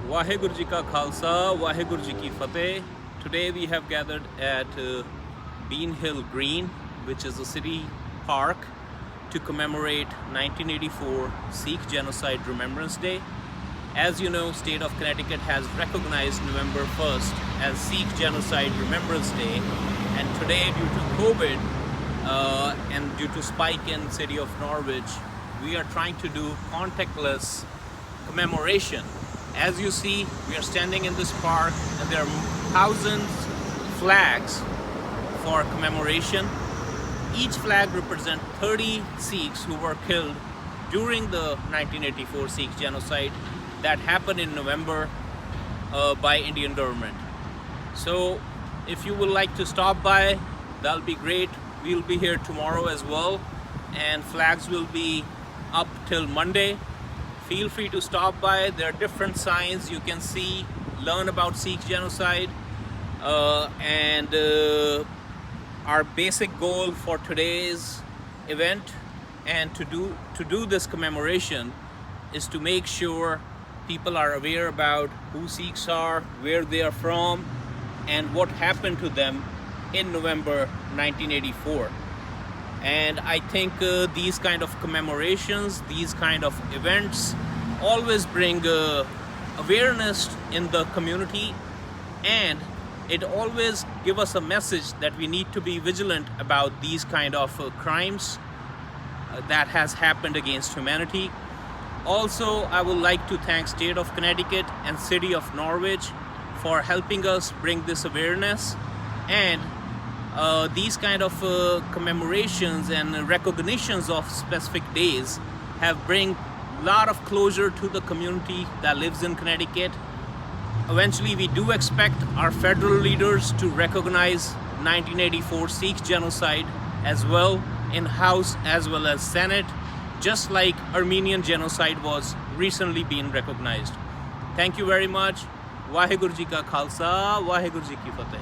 Waheguru Ji Ka Khalsa, Waheguru Ji Ki Fateh. Today we have gathered at Bean Hill Green, which is a city park, to commemorate 1984 Sikh Genocide Remembrance Day. As you know, state of Connecticut has recognized November 1st as Sikh Genocide Remembrance Day, and today due to COVID and due to spike in City of Norwich, we are trying to do contactless commemoration. As you see, we are standing in this park and there are thousands of flags for commemoration. Each flag represents 30 Sikhs who were killed during the 1984 Sikh Genocide that happened in November by Indian government. So if you would like to stop by, that'll be great. We'll be here tomorrow as well, and flags will be up till Monday. Feel free to stop by. There are different signs you can see, learn about Sikh genocide, and our basic goal for today's event and to do this commemoration is to make sure people are aware about who Sikhs are, where they are from, and what happened to them in November 1984. And I think these kind of commemorations, these kind of events always bring awareness in the community, and it always give us a message that we need to be vigilant about these kind of crimes that has happened against humanity. Also, I would like to thank State of Connecticut and City of Norwich for helping us bring this awareness, and these kind of commemorations and recognitions of specific days have bring a lot of closure to the community that lives in Connecticut. Eventually, we do expect our federal leaders to recognize 1984 Sikh genocide as well in House as well as Senate, just like Armenian genocide was recently being recognized. Thank you very much. Waheguru Ji Ka Khalsa, Waheguru Ji Ki Fateh.